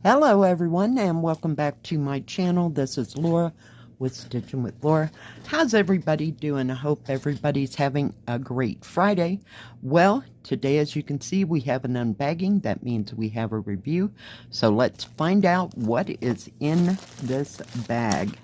Hello everyone, and welcome back to my channel. This is Laura with Stitching with Laura. How's everybody doing? I hope everybody's having a great Friday. Well, today, as you can see, we have an unbagging. That means we have a review. So let's find out what is in this bag.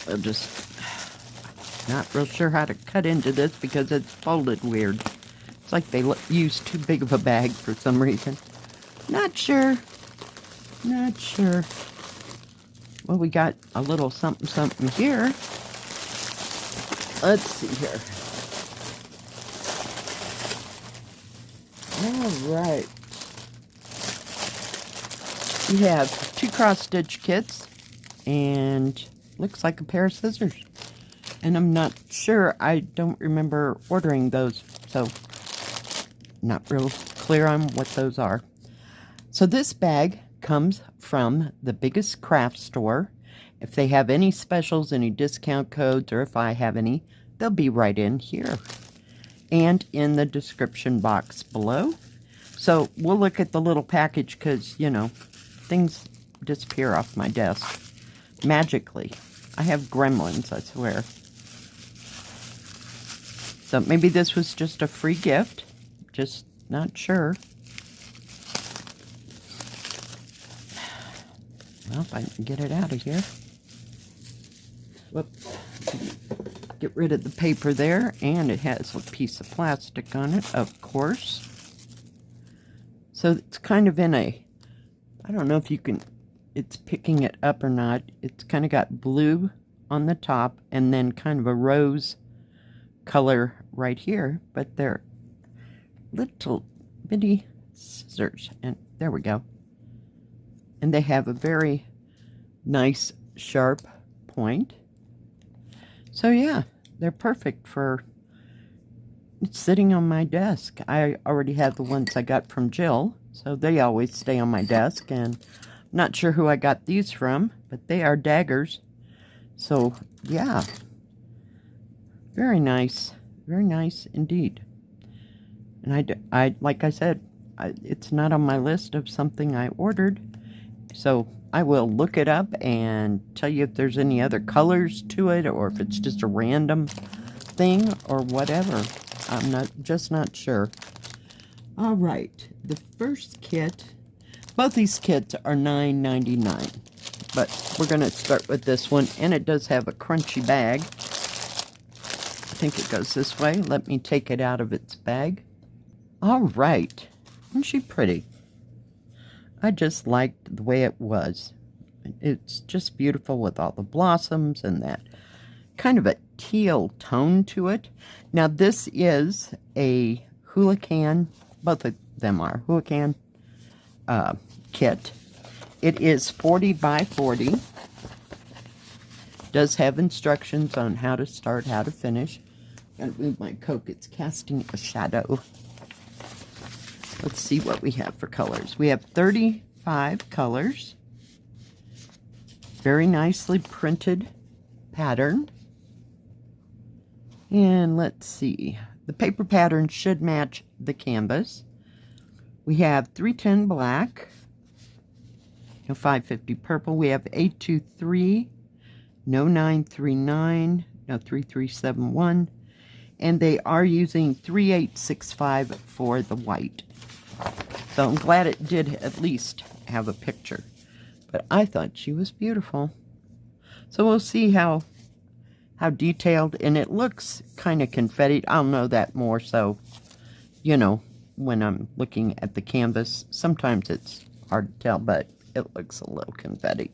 I'm just not real sure how to cut into this because it's folded weird. It's like they used too big of a bag for some reason. Not sure. Well, we got a little something here. Let's see here. All right. We have 2 cross-stitch kits and looks like a pair of scissors. And I'm not sure. I don't remember ordering those, so not real clear on what those are. So this bag comes from the BiggestCraft store. If they have any specials, any discount codes, or if I have any, they'll be right in here and in the description box below. So we'll look at the little package because, you know, things disappear off my desk magically. I have gremlins, I swear. So maybe this was just a free gift. Just not sure. Well, if I can get it out of here. Whoops. Get rid of the paper there. And it has a piece of plastic on it, of course. So it's kind of in a, I don't know if you can, it's picking it up or not. It's kind of got blue on the top and then kind of a rose color right here. But they're little bitty scissors. And there we go. And they have a very nice sharp point. So yeah, they're perfect for sitting on my desk. I already have the ones I got from Jill, so they always stay on my desk. And I'm not sure who I got these from, but they are daggers. So yeah, very nice indeed. And I like I said, it's not on my list of something I ordered. So I will look it up and tell you if there's any other colors to it or if it's just a random thing or whatever. I'm not sure. All right, the first kit, both these kits are $9.99, but we're going to start with this one, and it does have a crunchy bag. I think it goes this way. Let me take it out of its bag. All right, isn't she pretty? I just liked the way it was. It's just beautiful with all the blossoms and that kind of a teal tone to it. Now this is a Houlihan, both of them are Houlihan kit. It is 40 by 40. Does have instructions on how to start, how to finish. Gotta move my Coke, it's casting a shadow. Let's see what we have for colors. We have 35 colors. Very nicely printed pattern. And let's see. The paper pattern should match the canvas. We have 310 black, 550 purple. We have 823, 939, 3371. And they are using 3865 for the white. So I'm glad it did at least have a picture. But I thought she was beautiful. So we'll see how detailed, and it looks kind of confetti. I'll know that more, so, you know, when I'm looking at the canvas, sometimes it's hard to tell, but it looks a little confetti.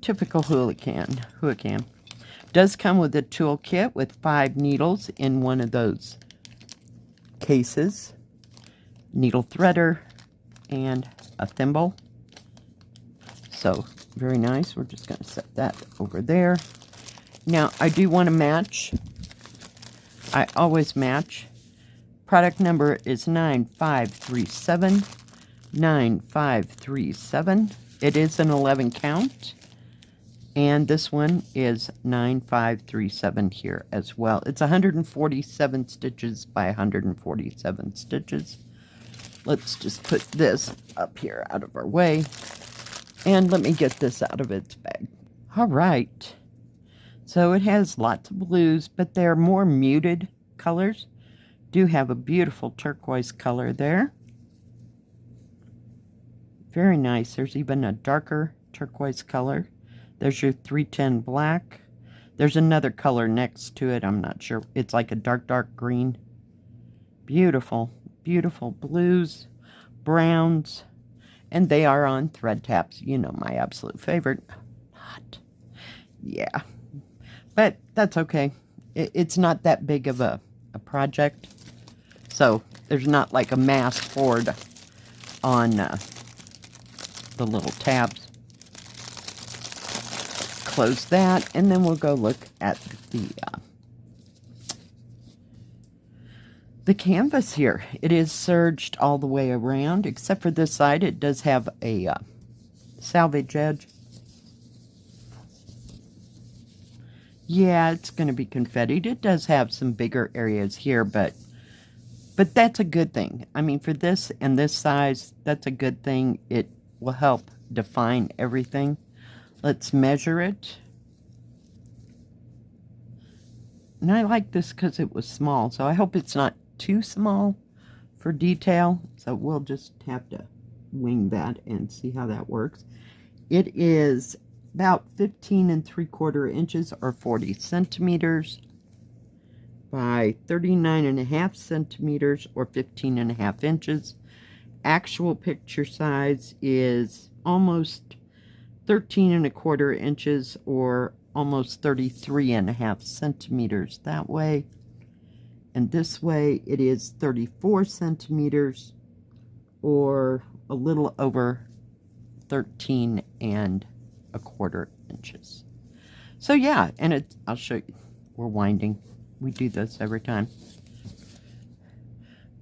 Typical Houlihan. Does come with a tool kit with 5 needles in one of those cases. Needle threader and a thimble. So very nice. We're just going to set that over there. Now I do want to match. I always match. Product number is 9537. 9537. It is an 11 count. And this one is 9537 here as well. It's 147 stitches by 147 stitches. let's just put this up here out of our way. And let me get this out of its bag. All right. So it has lots of blues, but they're more muted colors. Do have a beautiful turquoise color there. Very nice. There's even a darker turquoise color. There's your 310 black. There's another color next to it. I'm not sure. It's like a dark, dark green. Beautiful, beautiful blues, browns, and they are on thread taps. You know, my absolute favorite. Not. Yeah. But that's okay. It's not that big of a project. So there's not like a mass board on the little tabs. Close that, and then we'll go look at the canvas here. It is serged all the way around, except for this side. It does have a salvage edge. Yeah, it's going to be confettied. It does have some bigger areas here, but that's a good thing. I mean, for this and this size, that's a good thing. It will help define everything. Let's measure it. And I like this because it was small, so I hope it's not too small for detail. So we'll just have to wing that and see how that works. It is about 15 3/4 inches or 40 centimeters by 39.5 centimeters or 15.5 inches. Actual picture size is almost 13 1/4 inches or almost 33.5 centimeters that way. And this way it is 34 centimeters or a little over 13 1/4 inches. So yeah, and I'll show you. We're winding. We do this every time.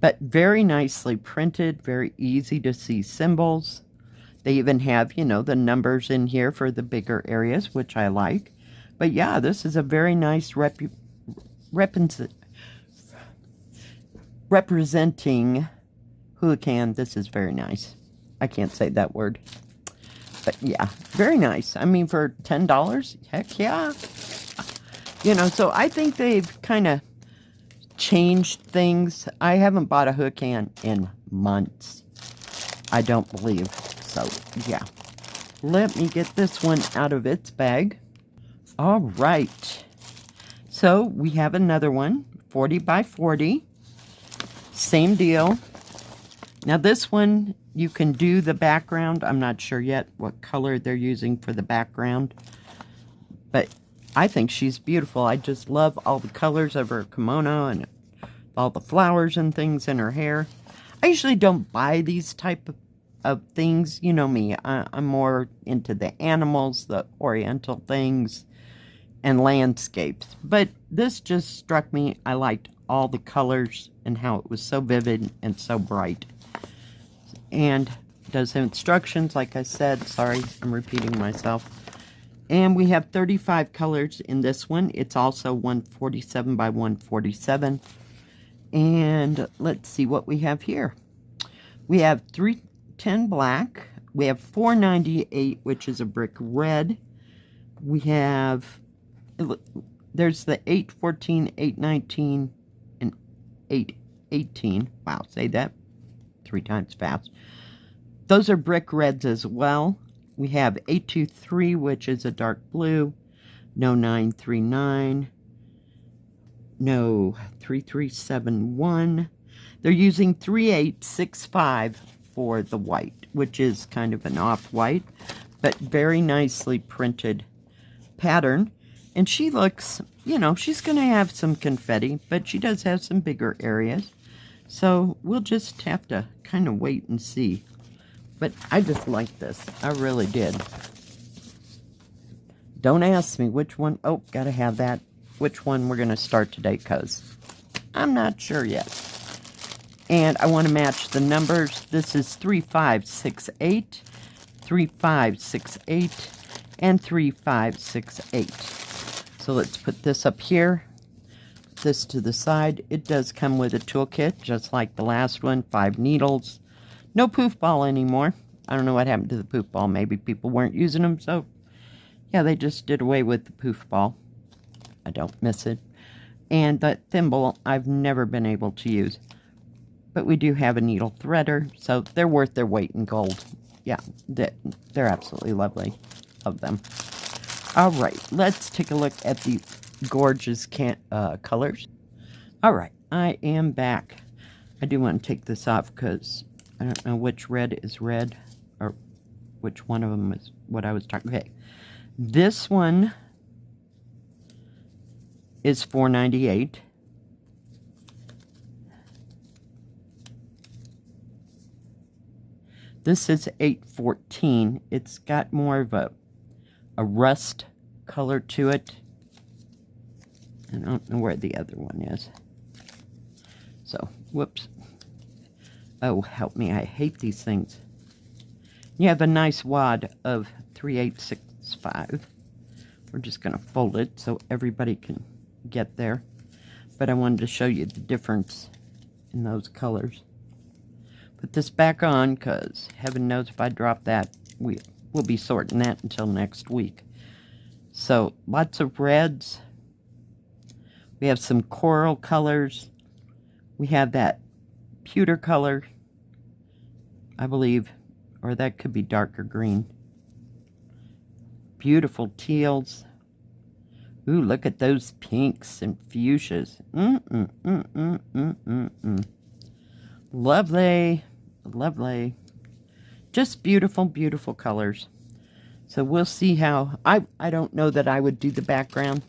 But very nicely printed, very easy to see symbols. They even have, you know, the numbers in here for the bigger areas, which I like. But yeah, this is a very nice representing hurricane. This is very nice. I can't say that word. But yeah, very nice. I mean, for $10, heck yeah. You know, so I think they've kind of changed things. I haven't bought a hurricane in months. I don't believe. So, yeah. Let me get this one out of its bag. All right. So, we have another one. 40 by 40. Same deal. Now, this one, you can do the background. I'm not sure yet what color they're using for the background. But I think she's beautiful. I just love all the colors of her kimono and all the flowers and things in her hair. I usually don't buy these type of things. You know me. I'm more into the animals, the oriental things, and landscapes. But this just struck me. I liked all the colors and how it was so vivid and so bright. And it does have instructions, like I said. Sorry, I'm repeating myself. And we have 35 colors in this one. It's also 147 by 147. And let's see what we have here. We have 310 black. We have 498, which is a brick red. We have, there's the 814, 819, and 818. Wow, say that 3 times fast. Those are brick reds as well. We have 823, which is a dark blue. No 939. No 3371. They're using 3865 for the white, which is kind of an off-white, but very nicely printed pattern. And she looks, you know, she's going to have some confetti, but she does have some bigger areas. So we'll just have to kind of wait and see. But I just like this. I really did. Don't ask me which one. Oh, gotta have that. Which one we're going to start today, because I'm not sure yet. And I want to match the numbers. This is 3568, 3568, and 3568. So let's put this up here. This to the side. It does come with a toolkit, just like the last one. 5 needles, No poof ball anymore. I don't know what happened to the poof ball. Maybe people weren't using them, so yeah, they just did away with the poof ball. I don't miss it. And that thimble I've never been able to use. But we do have a needle threader, so they're worth their weight in gold. Yeah, they're absolutely lovely of them. All right, let's take a look at the gorgeous colors. All right, I am back. I do want to take this off because I don't know which red is red or which one of them is what I was talking. Okay, this one is $4.98. This is $8.14. It's got more of a rust color to it. I don't know where the other one is. So, whoops. Oh, help me. I hate these things. You have a nice wad of 3/865. We're just going to fold it so everybody can get there. But I wanted to show you the difference in those colors. Put this back on because heaven knows if I drop that, we'll be sorting that until next week. So, lots of reds. We have some coral colors. We have that pewter color, I believe, or that could be darker green. Beautiful teals. Ooh, look at those pinks and fuchsias. Lovely, lovely. Just beautiful, beautiful colors. So we'll see how, I don't know that I would do the background,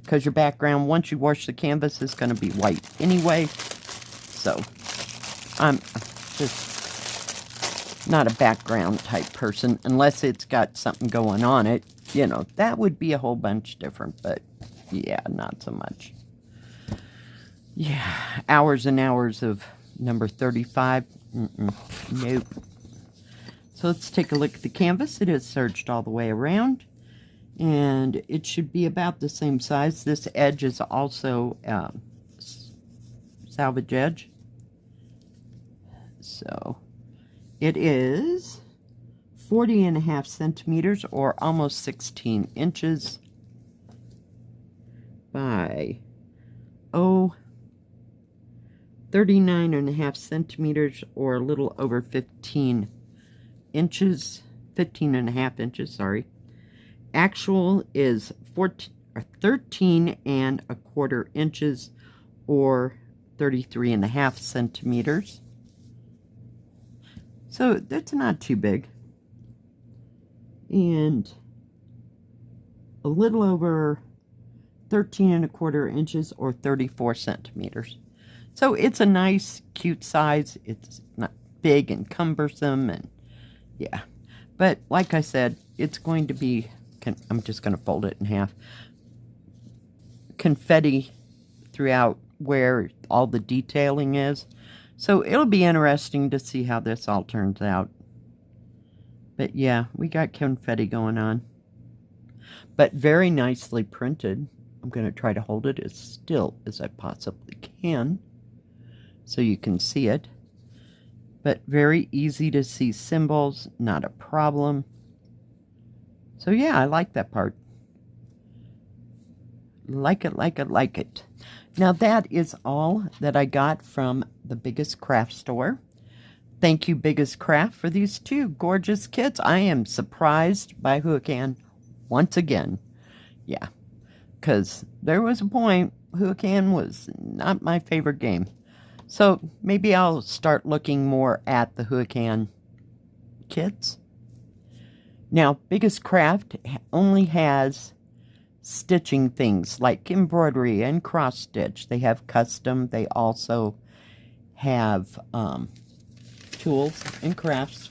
because your background, once you wash the canvas, is going to be white anyway. So I'm just not a background type person, unless it's got something going on it. You know, that would be a whole bunch different, but yeah, not so much. Yeah, hours and hours of number 35. Nope. So let's take a look at the canvas. It is serged all the way around, and it should be about the same size. This edge is also salvage edge. So it is 40.5 centimeters, or almost 16 inches by 39.5 centimeters, or a little over 15 inches, 15.5 inches, sorry. Actual is 13.25 inches, or 33.5 centimeters. So that's not too big. And a little over 13.25 inches, or 34 centimeters. So it's a nice, cute size. It's not big and cumbersome, and yeah. But like I said, it's going to be, I'm just going to fold it in half, confetti throughout where all the detailing is. So it'll be interesting to see how this all turns out. But yeah, we got confetti going on. But very nicely printed. I'm going to try to hold it as still as I possibly can, so you can see it. But very easy to see symbols, not a problem. So yeah, I like that part. Like it, like it, like it. Now that is all that I got from the Biggest Craft store. Thank you, Biggest Craft, for these two gorgeous kits. I am surprised by Hoocan once again. Yeah, because there was a point Hoocan was not my favorite game. So maybe I'll start looking more at the Hoocan kits. Now, Biggest Craft only has stitching things like embroidery and cross stitch. They have custom. They also have tools and crafts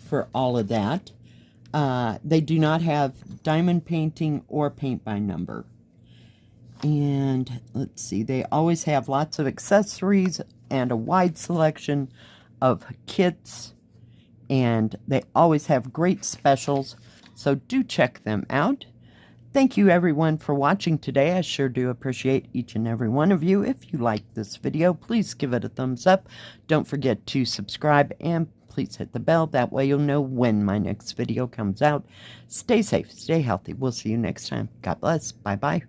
for all of that. They do not have diamond painting or paint by number. And let's see, they always have lots of accessories and a wide selection of kits, and they always have great specials, so do check them out. Thank you everyone for watching today. I sure do appreciate each and every one of you. If you like this video, please give it a thumbs up. Don't forget to subscribe and please hit the bell. That way you'll know when my next video comes out. Stay safe, stay healthy. We'll see you next time. God bless. Bye-bye.